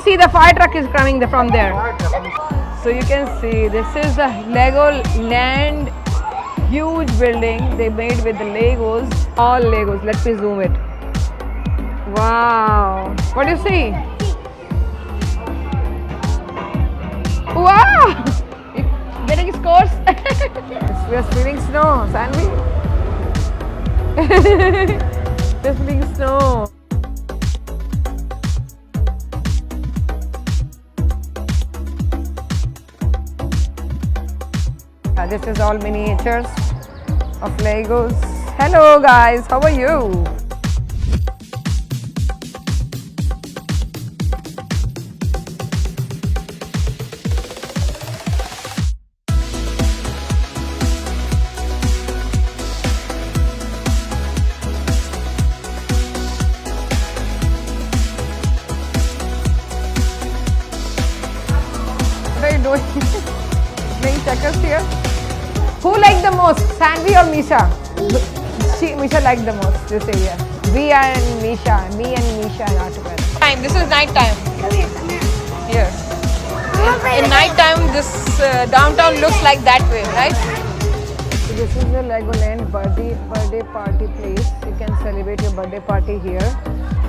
see the fire truck is coming from there. So you can see this is the Lego Land, huge building they made with the Legos, all Legos. Let me zoom it. Wow, what do you see? Wow, you getting scores? We are spilling snow, Sanvi. We're spilling snow. This is all miniatures of Legos. Hello guys, how are you? What are you doing? Playing checkers here? Who liked the most, Sanvi or Misha? Misha liked the most this area. Me and Misha are together. This is night time. Here. In night time, this downtown looks like that way, right? So this is the Legoland birthday party place. You can celebrate your birthday party here.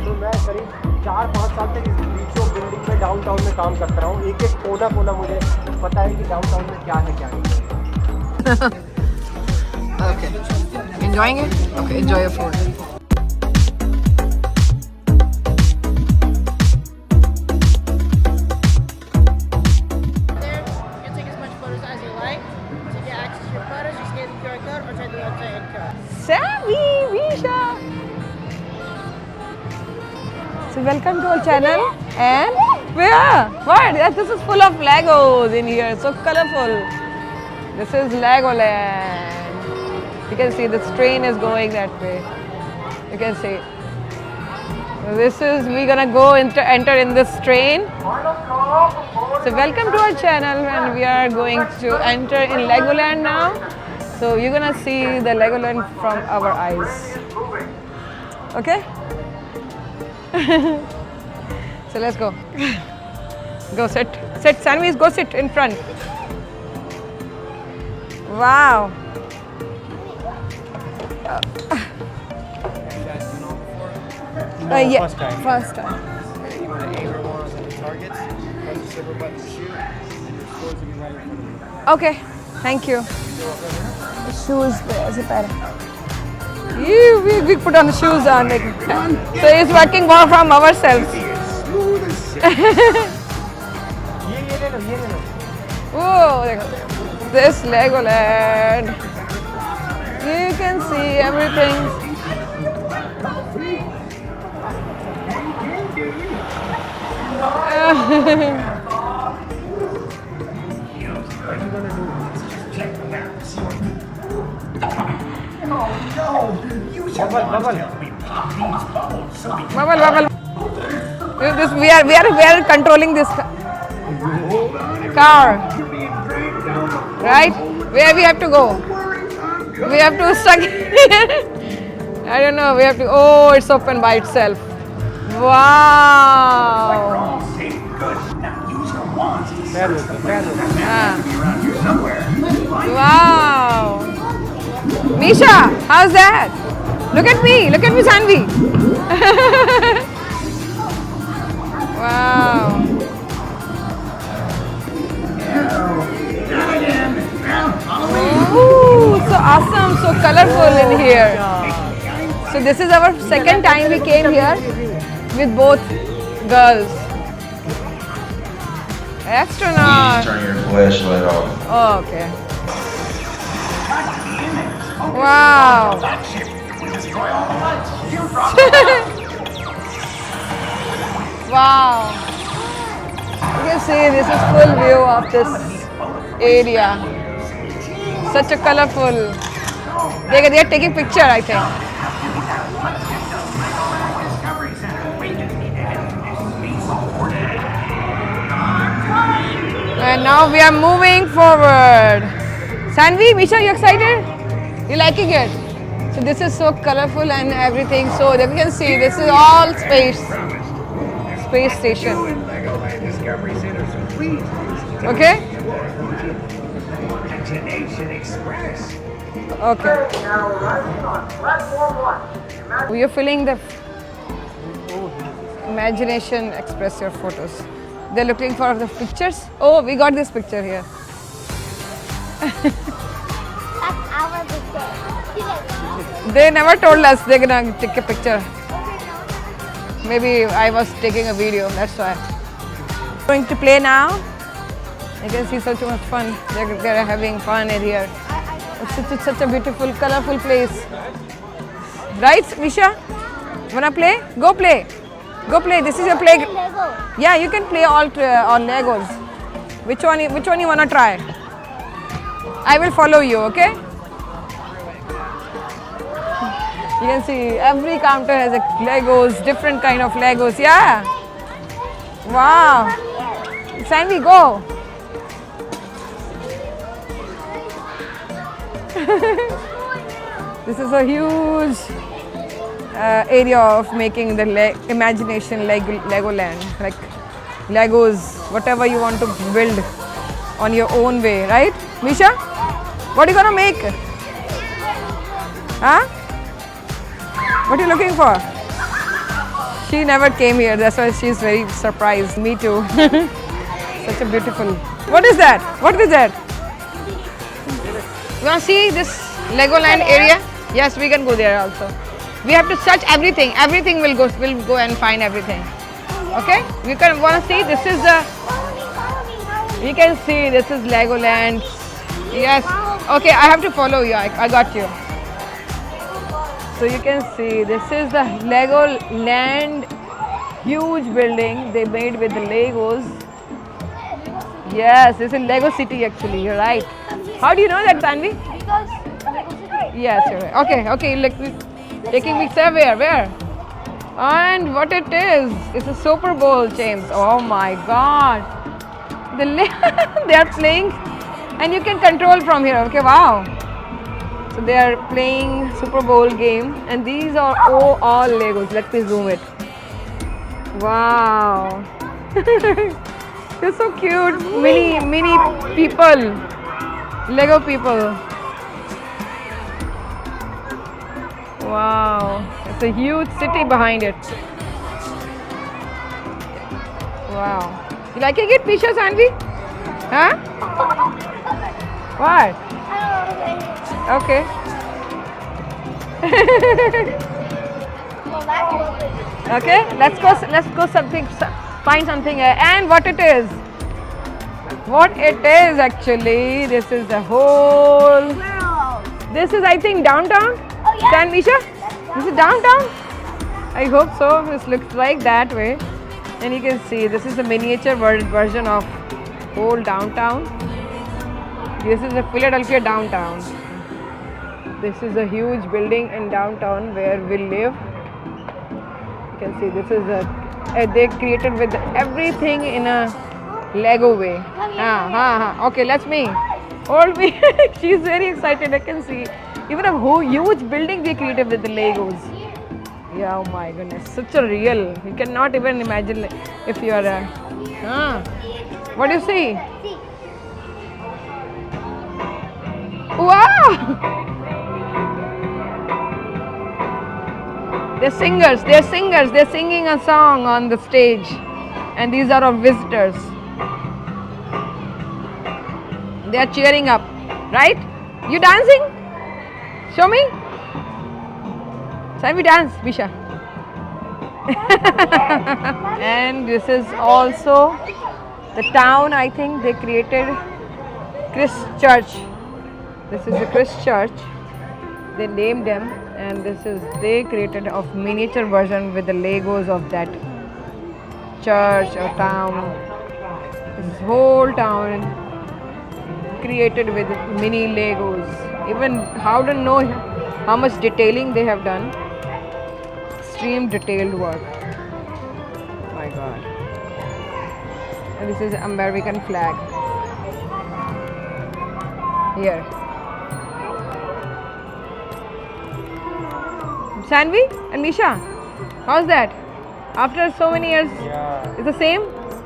तो मैं करीब 4-5 साल तक इस बीचों building में downtown में काम करता रहा हूँ. एक कोना मुझे पता है कि डाउनटाउन में क्या है क्या नहीं. Okay. Enjoying it? Okay, enjoy your food. You can take as much photos as you like. To get access to your photos, you scan the QR code or type the website and code. Sanvi, Misha. So welcome to our channel and what? This is full of Legos in here, so colorful. This is Legoland. You can see this train is going that way. You can see. We're gonna go enter in this train. So welcome to our channel and we are going to enter in Legoland now. So you're gonna see the Legoland from our eyes. Okay? So let's go. Go sit. Sit, Sanvi, go sit in front. Wow. No, Yeah, first time. First time. You want to aim your balls at the targets, press the silver button to shoot, and your scores will be right in front of you. Okay, thank you. Shoes we put on the shoes on. So it's working more from ourselves. Oh, this Legoland. You can see everything. Bubble. We are controlling this car, right? Where we have to go? We have to stuck. I don't know. We have to. Oh, it's open by itself. Wow. Wow. Misha, how's that? Look at me, Sanvi. Wow. Ooh, so awesome, so colorful in here. So this is our second time we came here with both girls. Astronaut. Turn your flashlight off. Oh, okay. Wow. Wow. You can see this is full view of this area. Such a colorful. They are taking picture, I think. And now we are moving forward. Sanvi, Misha, you excited? You liking it? So this is so colorful and everything. So that you can see this is all space station. Discovery Center, so please. Okay? Imagination Express. Okay. Now arriving on platform 1. We are filling the imagination express your photos. They're looking for the pictures. Oh, we got this picture here. That's our picture. They never told us they're gonna take a picture. Maybe I was taking a video, that's why. Going to play now. You can see such much fun. They're having fun in here. It's such a beautiful, colorful place. Right, Misha? Wanna play? Go play. Go play. This is your play. Lego. Yeah, you can play all on Legos. Which one you wanna try? I will follow you, okay? You can see every counter has a Legos, different kind of Legos. Yeah. Wow. Sanvi, go. This is a huge area of making the imagination Legoland, like Legos, whatever you want to build on your own way, right? Misha, what are you gonna make? Huh? What are you looking for? She never came here, that's why she's very surprised. Me too. Such a beautiful. What is that? What is that? You want to see this Legoland area? Yes, we can go there also. We have to search everything. Everything will go. We'll go and find everything. Okay? We can want to see. This is the. You can see this is Legoland. Yes. Okay, I have to follow you. I got you. So you can see this is the Legoland, huge building they made with the Legos. Yes, this is Lego City actually. You're right. How do you know that, Tanvi? Because Lego City. Yes, you're right. Okay, okay. Like taking me somewhere. Where? And what it is? It's a Super Bowl, James. Oh my God. They are playing, and you can control from here. Okay, wow. So they are playing Super Bowl game, and these are all Legos. Let me zoom it. Wow. They're so cute. Mini people. Lego people. Wow. It's a huge city behind it. Wow. You liking it, Misha, Sanvi? Huh? What? Okay. Okay, let's go find something here. And what it is actually, this is the whole, this is I think downtown. Oh, yeah. San Misha? This is downtown? I hope so. This looks like that way. And you can see this is the miniature version of whole downtown. This is the Philadelphia downtown. This is a huge building in downtown where we live. You can see this is they created with everything in a Lego way. Okay, let's me. Hold me. She's very excited. I can see even a whole huge building they created with the Legos. Yeah, oh my goodness, such a real. You cannot even imagine if you are a. What do you see? Wow! They're singers. They're singing a song on the stage, and these are our visitors. They are cheering up, right? You dancing? Show me. Shall we dance, Misha? And this is also the town. I think they created Christ Church. This is the Christ Church. They named them, and this is they created a miniature version with the Legos of that church or town. This whole town created with mini Legos. Even how to know how much detailing they have done. Extreme detailed work. My God. And this is American flag. Here. Sanvi and Misha, how's that? After so many years, Yeah. it's the same?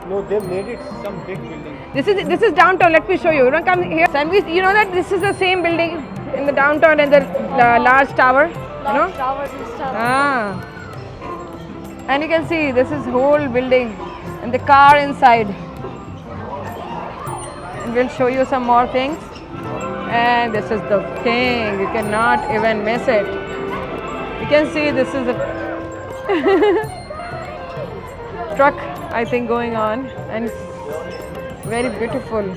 No, they made it some big building. This is downtown. Let me show you. You don't come here. Sanvi, you know that this is the same building in the downtown and the large tower. You know? Towers and stuff. Ah. And you can see this is whole building and the car inside. And we'll show you some more things. And this is the thing. You cannot even miss it. You can see this is a truck, I think, going on, and it's very beautiful. You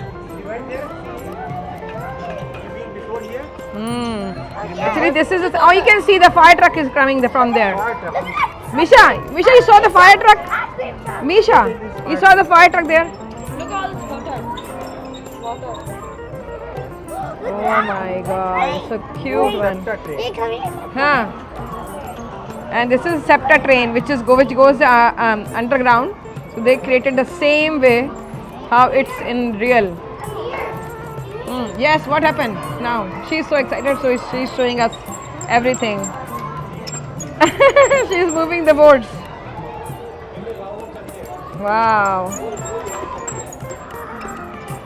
went there? You been before here? Actually, this is oh, you can see the fire truck is coming from there. Fire truck. Misha, you saw the fire truck? Misha, you saw the fire truck there? Look at all this water. Oh my God, so cute one. Hey, come here. Huh. And this is SEPTA train, which goes underground. So they created the same way how it's in real. Yes, what happened now? She's so excited, so she's showing us everything. She's moving the boards. Wow.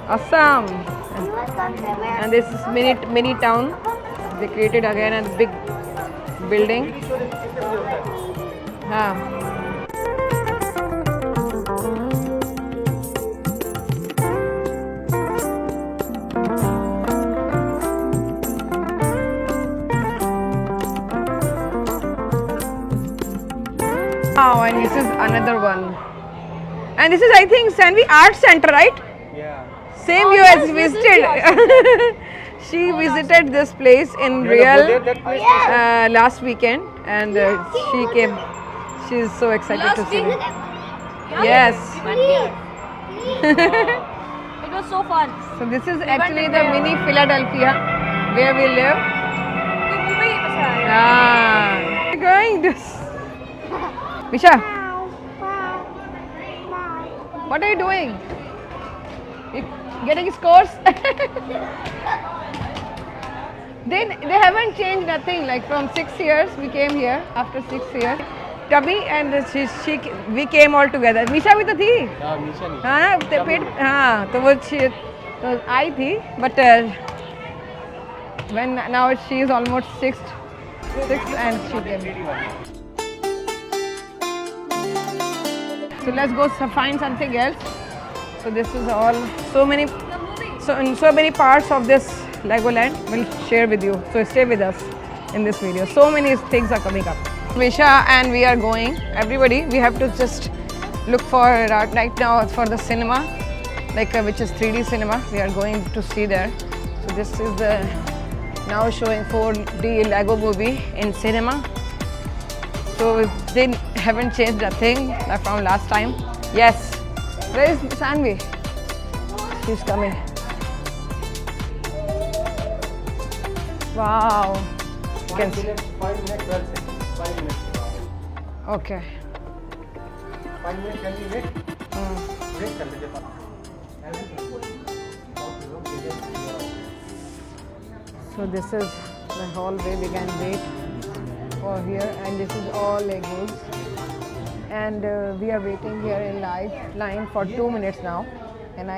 Awesome. You want something? And this is mini town. They created again a big building. Huh. Oh, and this is another one. And this is, I think, Sanvi Art Center, right? Yeah. Same you has visited. She visited this place in real last weekend, and she came. She's so excited to see it. Yes. It was so fun. So this is actually the mini Philadelphia where we live. Ah, we're going this. Misha, what are you doing? You getting scores? They haven't changed nothing. Like from 6 years we came here. After 6 years, Tubby and we came all together. Misha भी तो थी. हाँ, मीशा नहीं. हाँ, तो पेट हाँ तो वो आई थी, but when now she is almost six and she came. So let's go find something else. So this is all so many parts of this Legoland we'll share with you. So stay with us in this video. So many things are coming up. Misha and we are going. Everybody, we have to just look for right now for the cinema, like which is 3D cinema. We are going to see there. So this is the now showing 4D Lego movie in cinema. So they haven't changed a thing from last time. Yes. Where is Sanvi? She's coming. Wow. You can see. 5 minutes, 12 seconds. 5 minutes. Okay. 5 minutes, can we wait? Wait कर लेते हैं. So this is the hallway. We can wait for here, and this is all Legos. And we are waiting here in line for 2 minutes now. And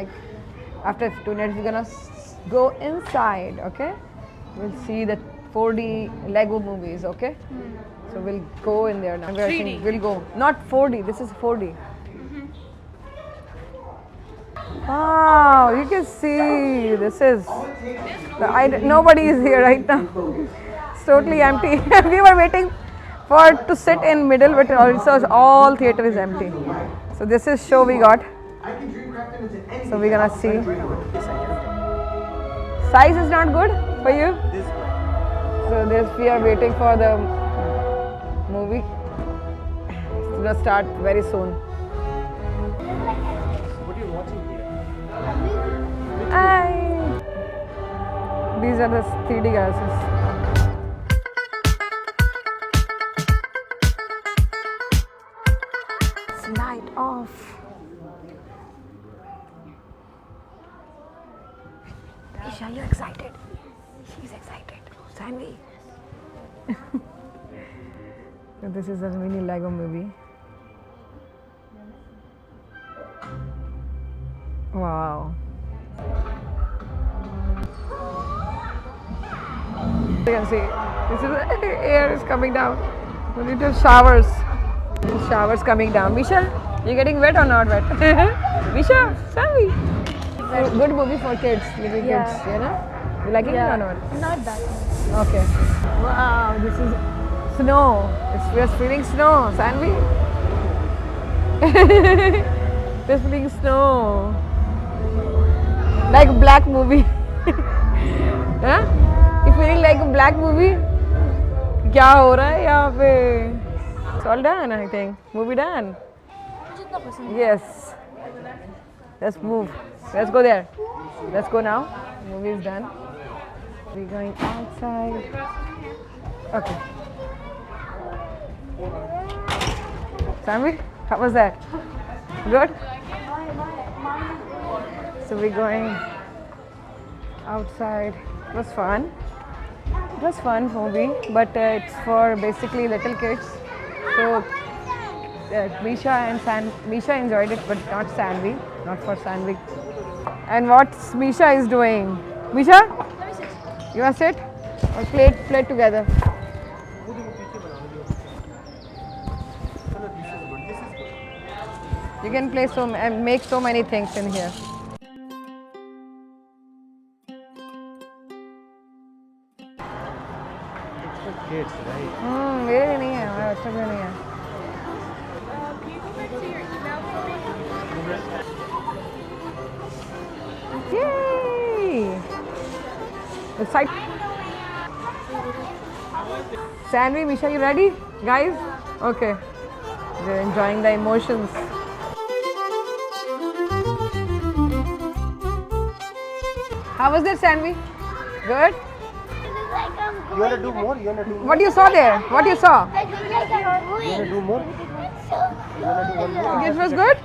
after 2 minutes, we're gonna go inside. Okay, we'll see the 4D Lego movies. Okay, so we'll go in there now. 3D. We'll go. Not 4D. This is 4D. Wow, you can see this is nobody is here right now. It's totally empty. We were waiting to sit in middle, but also all theater is empty. So this is show we got. So we're gonna see. Size is not good for you. So this we are waiting for the movie. It's gonna start very soon. What are you watching here? These are the 3D glasses. Light off. Isha, you excited? She's excited. Sanvi. So this is a mini Lego movie. Wow. You can see this is air is coming down. Little showers. Showers coming down. Misha, you getting wet or not wet? Misha, Sammy. Good movie for kids, little kids, you know? You liking it or not? Not that. Okay. Wow, this is snow. We're feeling snow, Sanvi. We're feeling snow. Like a black movie. Huh? You feeling like a black movie? क्या हो रहा है यहाँ पे? It's all done, I think. Movie done. Yes. Let's move. Let's go there. Let's go now. Movie is done. We're going outside. Okay. Sammy, how was that? Good? So we're going outside. It was fun. It was fun movie, but it's for basically little kids. So Misha enjoyed it, but not Sanvi. Not for Sanvi. And what Misha is doing? Misha, you want to sit? Or play together? You can play and make so many things in here. Kids, right? मेरे नहीं है, हमारे बच्चों के नहीं है. Can you go back to your email for me? Yay! The side. Sanvi, Misha, you ready, guys? Okay. They're enjoying the emotions. How was it, Sanvi? Good. You wanna do more? You wanna do more? What you saw there? What you saw? I look like I'm You wanna going. do more? You wanna do one more? It was good.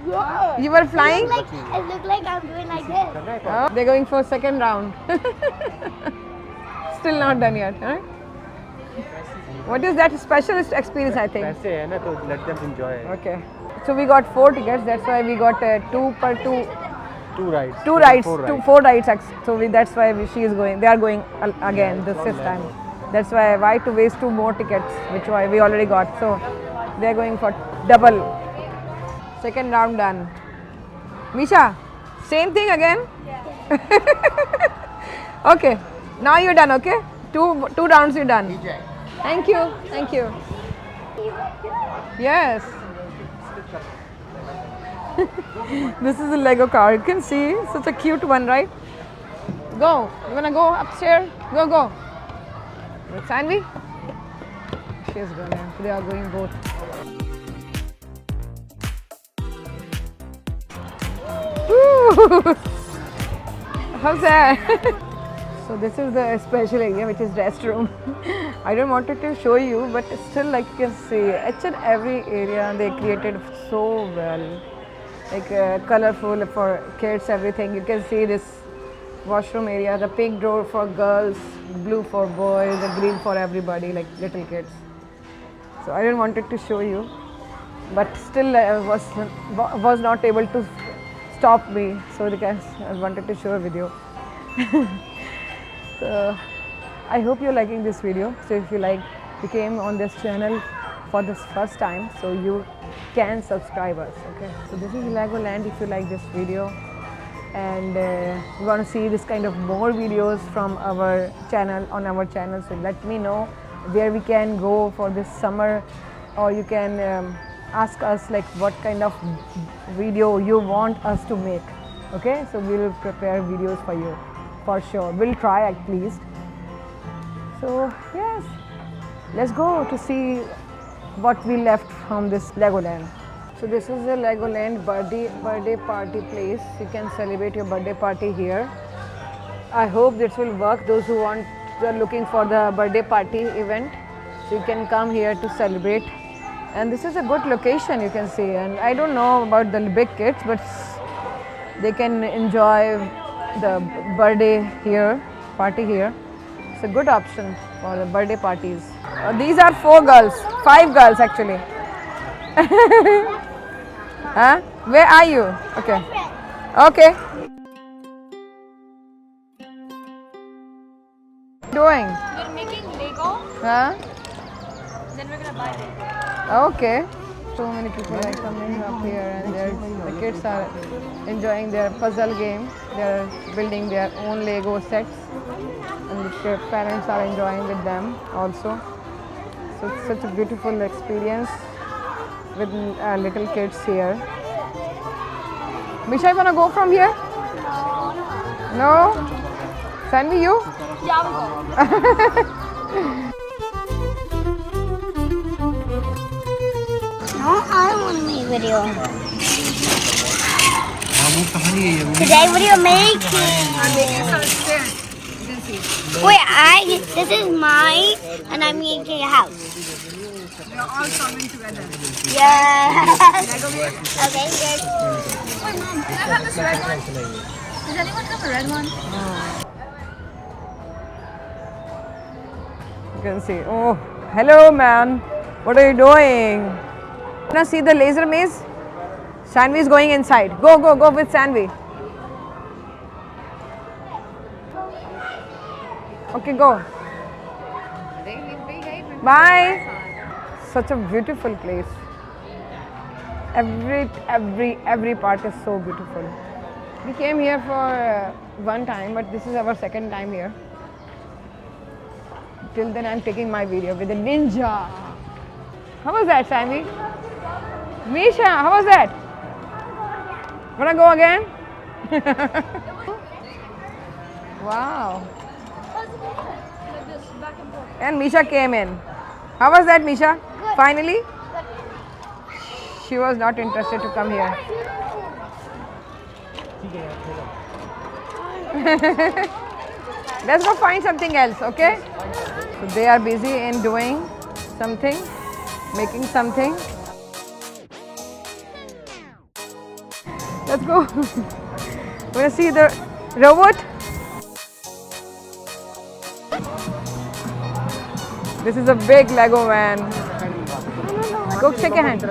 Yeah. You were flying. I look like I'm doing like this. करना है क्या? Oh, they're going for second round. Still not done yet, huh? What is that special experience? I think. पैसे है ना तो let them enjoy. Okay. So we got 4 tickets. That's why we got 2 per 2. 2 rides. 2 rides, 4 rides. 4 rides. So that's why she is going. They are going again this fifth time. That's why to waste 2 more tickets, which we already got. So they are going for double. Second round done. Misha, same thing again. Okay. Now you're done. Okay. 2 rounds you're done. Thank you. Thank you. Yes. This is a Lego car. You can see such a cute one, right? Go. You wanna go upstairs? Go. Sanvi? She's going. They are going both. Woo! How's that? So this is the special area, which is restroom. I don't wanted to show you, but still, like you can see, each and every area they created so well. Like colorful for kids, everything. You can see this washroom area, the pink door for girls, blue for boys, the green for everybody, like little kids. So I didn't wanted to show you, but still I was not able to stop me. So because I wanted to show a video. So I hope you're liking this video. So if you came on this channel for this first time, so you can subscribe us. Okay, so this is Legoland. If you like this video and you want to see this kind of more videos from our channel, so let me know where we can go for this summer, or you can ask us like what kind of video you want us to make. Okay, so we'll prepare videos for you for sure. We'll try at least. So yes, let's go to see what we left from this Legoland. So this is the Legoland birthday party place. You can celebrate your birthday party here. I hope this will work. Those who are looking for the birthday party event, so you can come here to celebrate. And this is a good location, you can see. And I don't know about the big kids, but they can enjoy the birthday here, party here. It's a good option for the birthday parties. These are 5 girls actually. Huh? Where are you? Okay. Okay. Doing? We're making Lego, Huh? then we're gonna buy Lego. Okay. So many people are coming up here and the kids are enjoying their puzzle game. They are building their own Lego sets and the parents are enjoying with them also. So it's such a beautiful experience with little kids here. Misha, you wanna go from here? No? Sanvi, you? Yeah, we'll go. No, I want to make video. Today, what are you making? I'm making some stairs. You can see. Wait, this is mine, and I'm making a house. They're all coming together. Yes. Okay, yes. Wait, Mom, can I have this red one? Does anyone have a red one? You can see. Oh, hello, man. What are you doing? Wanna see the laser maze? Sanvi is going inside. Go, go, go with Sanvi. Okay, go. Bye. Such a beautiful place. Every part is so beautiful. We came here for one time, but this is our second time here. Till then, I'm taking my video with the ninja. How was that, Sanvi? Misha, how was that? Wanna go again? Wow. Like this, back and forth. And Misha came in. How was that, Misha? Finally? She was not interested to come here. Let's go find something else, okay? So they are busy in doing something, making something. Let's go. Wanna see the robot? This is a big Lego man. Go shake your hand.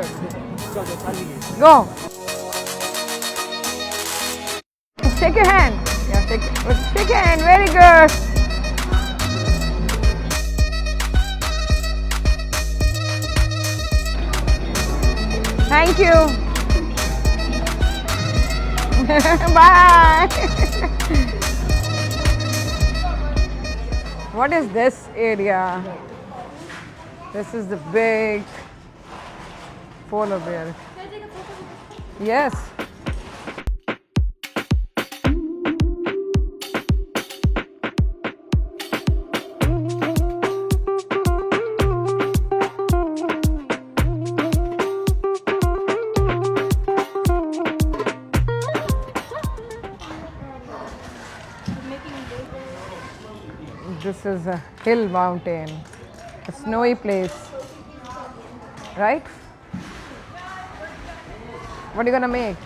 Go. Shake your hand. Yeah, shake your hand. Very good. Thank you. Bye. What is this area? This is the big polar bear. Yes. This is a hill mountain, a snowy place, right? What are you gonna make?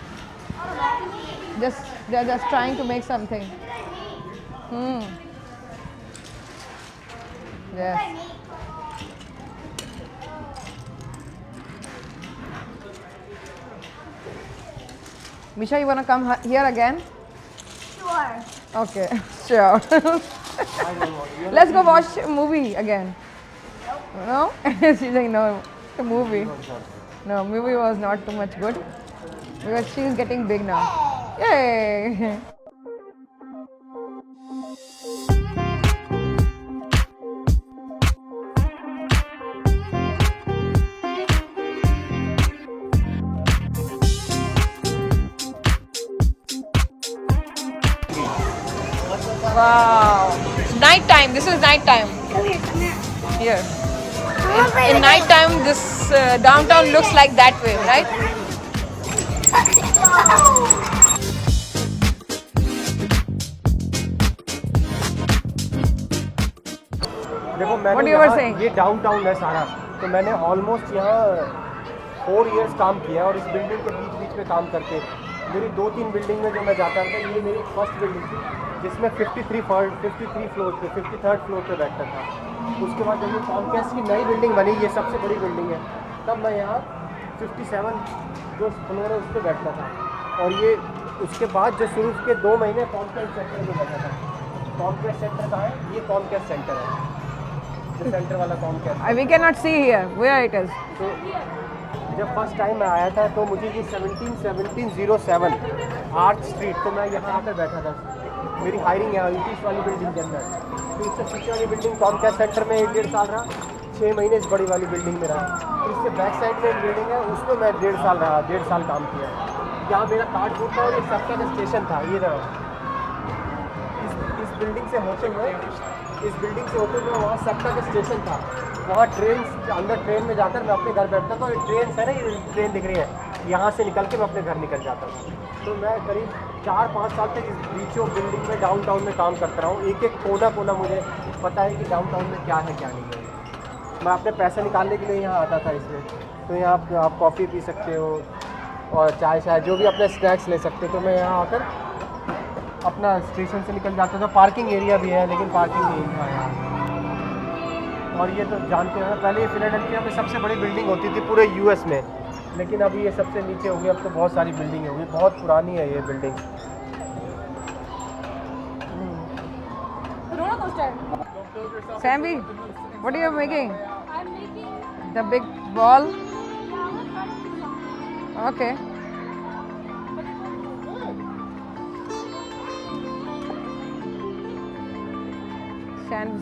They're just trying to make something. Yes. Misha, you wanna come here again? Sure. Okay, sure. Let's go watch a movie again. No? She's like, no, the movie. No, movie was not too much good because she's getting big now. Yay! Wow! Night time. This is night time. Come here, come here. Here. In In night time, this downtown looks like that way, right? देखो What मैंने you were यहाँ saying? ये downtown है सारा, तो मैंने almost यहाँ 4 years काम किया और इस बिल्डिंग के बीच बीच में काम करके मेरी 2-3 बिल्डिंग में जो मैं जाता था, ये मेरी फर्स्ट बिल्डिंग थी जिसमें 53 फ्लोर पे 53rd फ्लोर पे बैठता था। उसके बाद जब ये कॉमकेस्ट की नई बिल्डिंग बनी, ये सबसे बड़ी बिल्डिंग है, तब मैं यहाँ 57 जो फ्लोर है उस पर बैठता था। और ये उसके बाद जो शुरू के 2 महीने कॉमकास्ट सेंटर में बैठा था। कॉमकास्ट सेंटर कहाँ है? ये कॉमकास्ट सेंटर है, जो सेंटर वाला Comcast. We cannot see here where it is. तो जब फर्स्ट टाइम मैं आया था तो मुझे ये 1707 आर्च स्ट्रीट, तो मैं यहाँ आकर बैठा था। मेरी हायरिंग है ईस्ट वाली बिल्डिंग के अंदर। तो इससे पीछे वाली बिल्डिंग कॉमकास्ट सेंटर में 1.5 साल रहा, 6 महीने इस बड़ी वाली बिल्डिंग में रहा। तो इससे बैक साइड में एक बिल्डिंग है, उसमें मैं 1.5 साल रहा, 1.5 साल काम किया। यहाँ मेरा कार्ड बूथ था और ये सबका का स्टेशन था। ये रहा, इस बिल्डिंग से होते हुए वहाँ सबका का स्टेशन था। वहाँ ट्रेन अंदर ट्रेन में जाकर मैं अपने घर बैठता था। ट्रेन है ना, ये ट्रेन दिख रही है, यहाँ से निकल के मैं अपने घर निकल जाता था। तो मैं करीब 4-5 साल तक इस बीचों बिल्डिंग में डाउनटाउन में काम करता रहा हूँ। एक एक कोना मुझे पता है कि डाउनटाउन में क्या है क्या नहीं है। मैं अपने पैसे निकालने के लिए यहाँ आता था इसमें। तो यहाँ आप कॉफ़ी पी सकते हो और चाय जो भी अपने स्नैक्स ले सकते हो। तो मैं यहाँ आकर अपना स्टेशन से निकल जाता था। पार्किंग एरिया भी है, लेकिन पार्किंग नहीं था यहाँ। और ये तो जानते हो ना, पहले ये फिलाडेल्फिया में सबसे बड़ी बिल्डिंग होती थी पूरे यूएस में, लेकिन अभी ये सबसे नीचे हो गई। अब तो बहुत सारी बिल्डिंग हो गई, बहुत पुरानी है ये building. Roller coaster. Sammy, what are you making? I'm making The big ball? flower carving. Okay.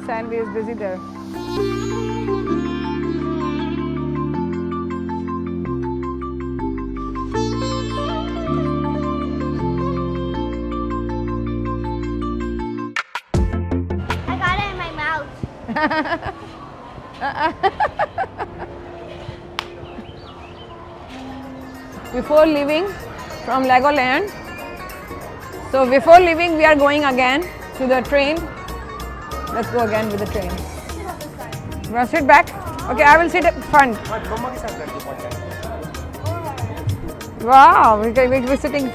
Sanvi is busy there. I got it in my mouth. Before leaving from Legoland, so before leaving we are going again to the train. Let's go again with the train. You want to sit back? Okay, I will sit up front. मम्मा के साथ बैठ के पहुँच जाएंगे। Wow, we're sitting.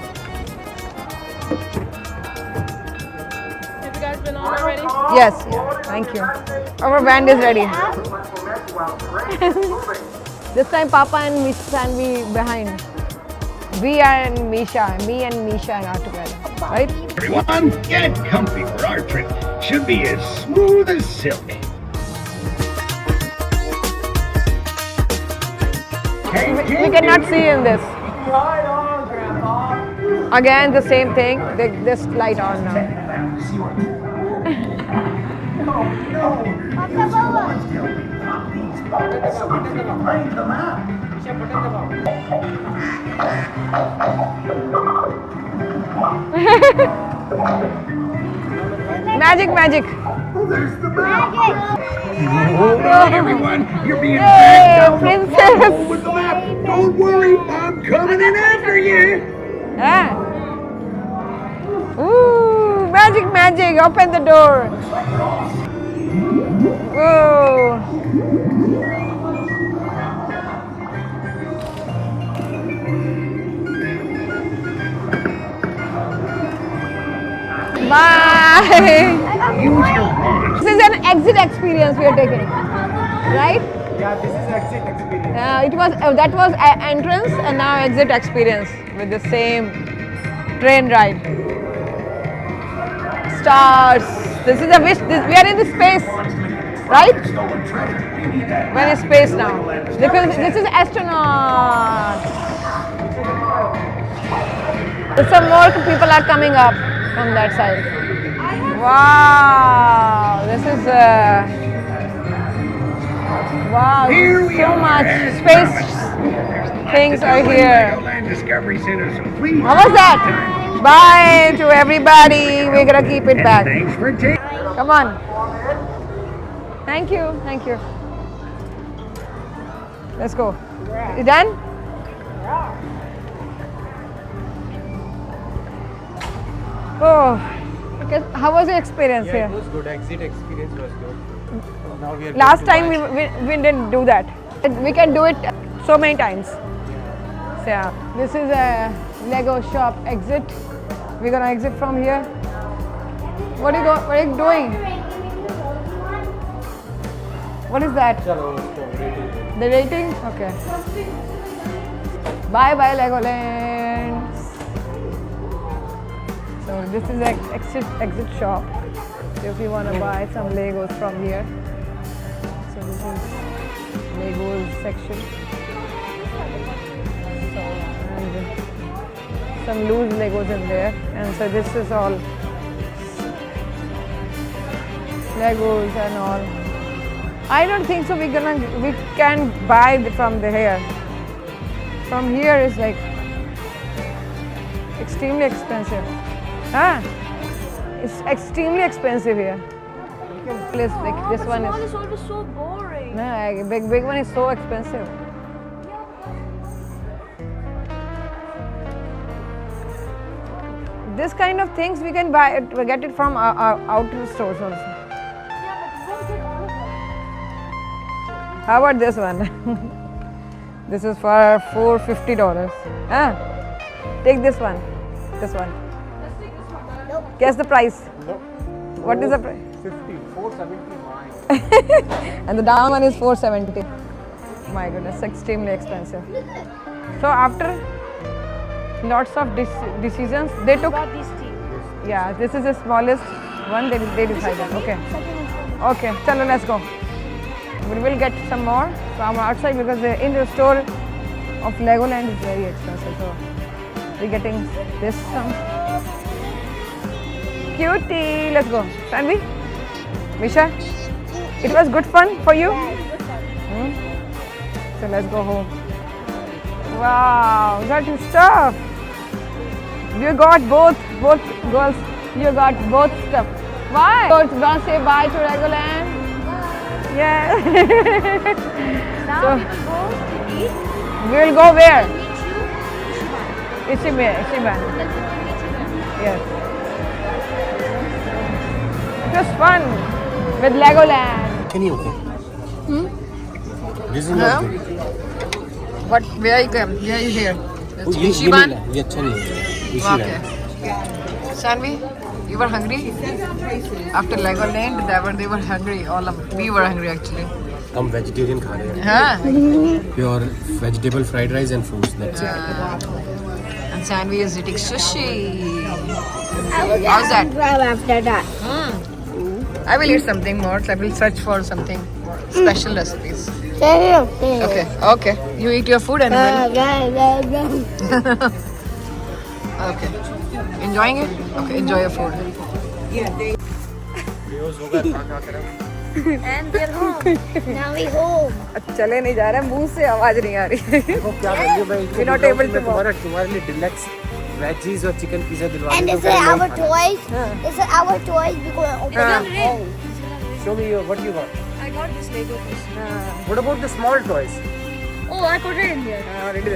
Have you guys been on already? Yes, thank you. Our band is ready. This time Papa and Miss Sanvi behind. We and Misha, me and Misha are together, right? Everyone, get comfy for our trip. Should be as smooth as silk. We cannot see in this. Again, the same thing. This light on now. Magic. Oh, everyone, you're being Hey, dragged out princess. with the map. Don't worry, I'm coming in after you. Ah. Ooh, magic. Open the door. Whoa. Bye. Use your arms. This is an exit experience we are taking, right? Yeah, this is exit experience. That was entrance and now exit experience with the same train ride. Stars. This is a wish. We are in the space, right? We're in space now. This is astronaut. Some more people are coming up from that side. Wow, this is wow, Here we so are, much as space promised. things The are Dublin here. Legoland Discovery Center, so please. How was that? Bye to everybody. We're gonna keep it And back. thanks for taking. Come on. Thank you. Let's go. You done? Oh, okay. How was your experience Yeah, it here? was good. Exit experience was good. Now we are Last going to time March. we didn't do that. We can do it so many times. So yeah, this is a Lego shop exit. We're gonna exit from here. What are you doing? What is that? चलो उसको rating. The rating? Okay. Bye Legoland. So this is exit shop. So if you want to buy some Legos from here, so this is Legos section. So and some loose Legos in there, and so this is all Legos and all. I don't think so. We can buy from here. From here is like extremely expensive. Huh? It's extremely expensive here. Like this one is. This one was so boring. No, big one is so expensive. This kind of things we can buy it, we get it from our outer stores also. How about this one? This is for $450. Ah, take this one. This one. Guess the price. No. What is the price? 50, 470 mine. And the down one is 470. My goodness, extremely expensive. So after lots of decisions, they took. These two. Yeah, this is the smallest one. They decided. Okay. Okay, chalo, let's go. We will get some more from outside because in the store of Legoland is very expensive. So we're getting this some. Cutie, let's go. Sanvi, Misha, it was good fun for you. So let's go home. Wow, that is stuff. You got both girls. You got both stuff. Why? So don't say bye to Legoland. Yeah. Now So- we will go to eat. We will go where? Meet you. Ishiban. Let's go to Ichiban. Yes. It was fun with Legoland. Can you okay? This is not good. What? Where you come? Where you here? It's ये Ishiban. नहीं ये अच्छा नहीं है Okay. Sanvi, you were hungry? After Legoland, they were hungry. All of we were hungry actually. हम vegetarian खा रहे हैं Huh? Pure vegetable fried rice and fruits that's it And Sanvi is eating sushi. How's that? Grab after that. I will eat something more. So I will search for something special recipes. Okay. Okay. You eat your food and we'll. Okay. Enjoying it? Okay. Enjoy your food. And we're home. Now we home. चले नहीं जा रहे मुंह से आवाज नहीं आ रही वो क्या करेंगे भाई We're not able to walk. तुम्हारे लिए डिलक्स वेजीज और चिकन पिज़्ज़ा दिलवा And दूं this is our toys. This is our toys. We're going to open them. Show me what you got. I got this Lego piece. What about the small toys? Oh, I put it in here.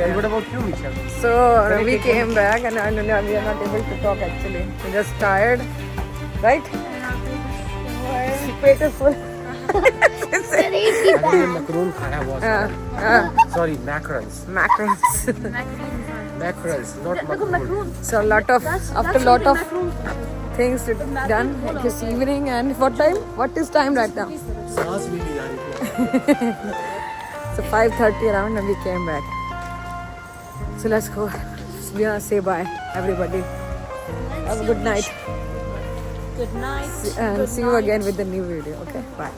And what about you, Misha? So we came back and we are not able to talk actually. We're just tired, right? Peट is full. मैंने macaron खाया बहुत सारा sorry mackerels Macarons. Mackerels not macaron So after lot of things done this evening and what is time right now? सांस भी नहीं आ रही थी So 5:30 around and we came back. So let's go. We are say bye everybody. Have a good night. Good night. And see you again with the new video. Okay, bye.